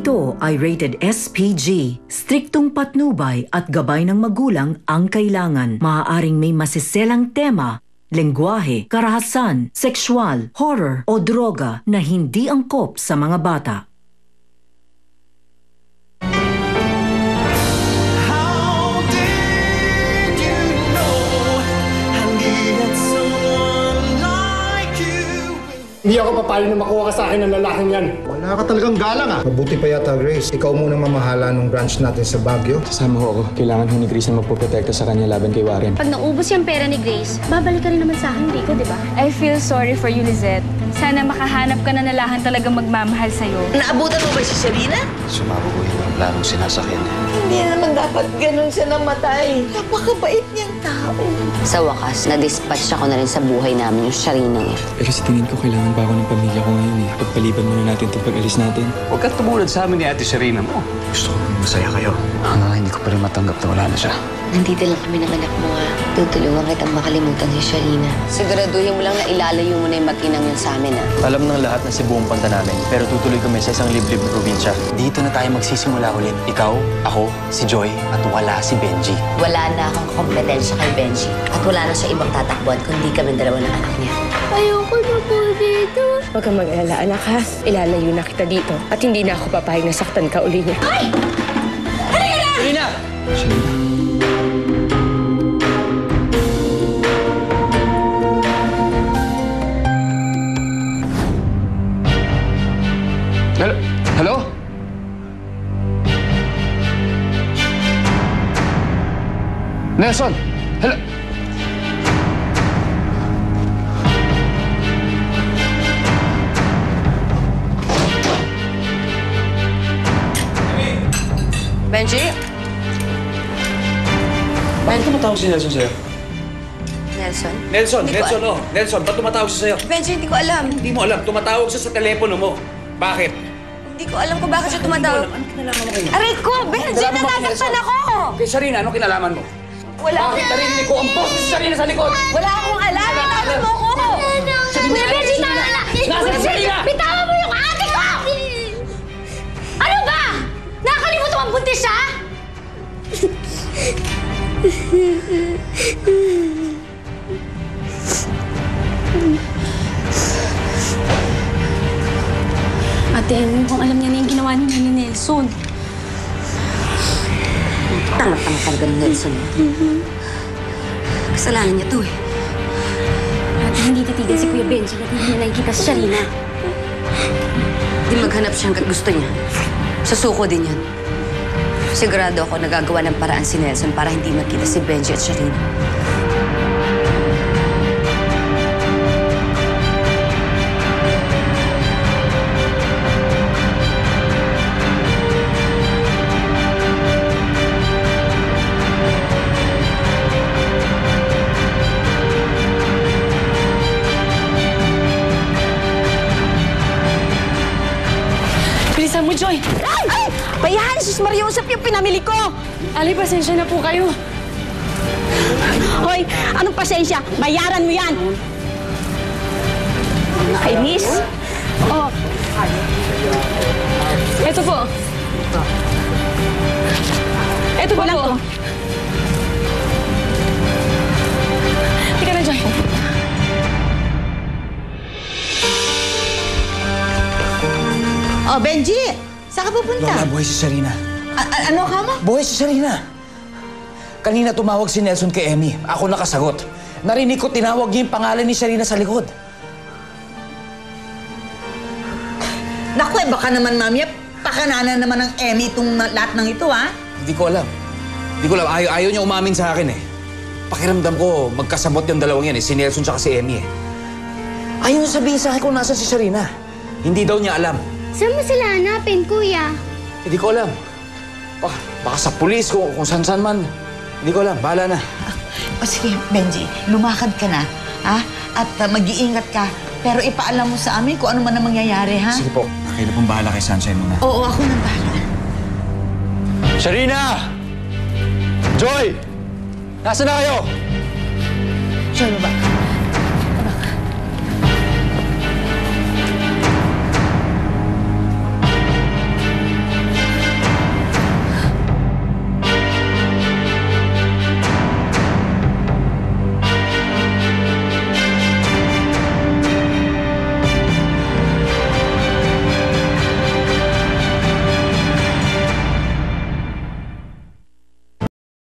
Ito ay rated SPG. Striktong patnubay at gabay ng magulang ang kailangan. Maaaring may masiselang tema, lengguwahe, karahasan, sexual, horror o droga na hindi angkop sa mga bata. Hindi ako papayag na makuha ka sa akin ng lalaking yan. Wala ka talagang galang Mabuti pa yata, Grace. Ikaw muna mamahala ng branch natin sa Baguio. Kasama ho ako. Kailangan ho ni Grace na magpoprotekta sa kanya laban kay Warren. Pag naubos yung pera ni Grace, babalik ka rin naman sa akin, Rico, di ba? I feel sorry for you, Lizette. Sana makahanap ka na lalahan talagang magmamahal sa'yo. Naabutan mo ba si Serena? Sumabo ko yung lalong sinasakyan. Hindi naman dapat ganun siya namatay. Napakabait niyang tao. Sa wakas, na-dispatch ako na rin sa buhay namin yung Sharina eh. Pero sa tingin ko, kailangan pa ako ng pamilya ko ngayon eh. Pagpaliban muna natin itong pag-alis natin. Huwag ka tumulad sa amin ni Ate Sharina mo. Gusto ko masaya kayo. Hindi ko pa rin matanggap na wala na siya. Nandito lang kami ng anak mo ha. Tutulungan kitang makalimutan si Sharina. Siguraduhin mo lang na ilalayo mo na yung mag-inang yun sa amin ha. Alam ng lahat na si buong punta namin, pero tutuloy kami sa isang liblib na probinsya. Dito na tayo magsisimula ulit. Ikaw, ako, si Joy, at wala si Benji. Wala na akong kompetensya kay Benji. At wala na siya ibang tatakbuhan kundi kami dalawa ng anak niya. Ayoko na po dito. Huwag kang mag-alala, anak ha. Ilalayo na kita dito. At hindi na ako papayag na saktan ka uli niya. Ay! Halika na! Sharina! Sharina? Hello? Nelson! Hello? Benji? Bakit tumatawag si Nelson sa'yo? Nelson? Nelson, ba't tumatawag siya sa'yo? Benji, hindi ko alam. Hindi mo alam, tumatawag siya sa telepono mo. Bakit? Hindi ko alam kung bakit siya tumatawag. Ano kinalaman mo kayo? Aray ko! Benji, natasaktan ako! Kay Sharina, anong kinalaman mo? Wala Bakit narinig ko ang boss ni Sharina sa likod? Wala akong alam! Bitawan mo ko! Kuya Benji, tama na! Nasaan si Sharina? Bitawan mo yung ate ko! Ano ba? Nakakalimutan ang buntis siya? Ate, mukhang alam niya na yung ginawa niya ni Nelson. Tanga-tanga talaga ng Nelson. Kasalanan niya to eh. Ate, hindi titigil si Kuya Benji na hindi niya nakikita si Sharina. Di maghanap siya hanggat gusto niya. Sasuko din yan. Sigurado ako nagagawa ng paraan si Nelson para hindi makita si Benji at Sharina. Bilisan mo, Joy! Ay! Ay! Bayahan, sus Mariusap yung pinamili ko! Ali, pasensya na po kayo. Hoy, anong pasensya? Bayaran mo yan! Ay, miss? Oh. Ito po. Ito po Walang po. to. Tika na, Joy. Oh, Benji! Saan ka pupunta? Lola, buhay si Sharina. Ano ka mo? Buhay si Sharina. Kanina tumawag si Nelson kay Emmy. Ako nakasagot. Narinig ko tinawag niya yung pangalan ni Sharina sa likod. Naku, baka naman, mami, pakananan naman ng Emmy itong lahat ng ito, ha? Hindi ko alam. Hindi ko alam. Ayaw niya umamin sa akin eh. Pakiramdam ko, magkasabot yung dalawang yan eh. Si Nelson tsaka si Emmy eh. Ayaw niya sabihin sa akin kung nasan si Sharina. Hindi daw niya alam. Saan mo sila hanapin, kuya? Hindi ko alam. Baka sa pulis, kung saan-saan man. Hindi ko alam. Bahala na. O sige, Benji, lumakad ka na, ha? At mag-iingat ka. Pero ipaalam mo sa amin kung ano man ang mangyayari, ha? Sige po. Kayo na pong bahala kay Sunshine muna. Oo, ako nang bahala. Sharina! Joy! Nasaan na kayo? Joy, baba.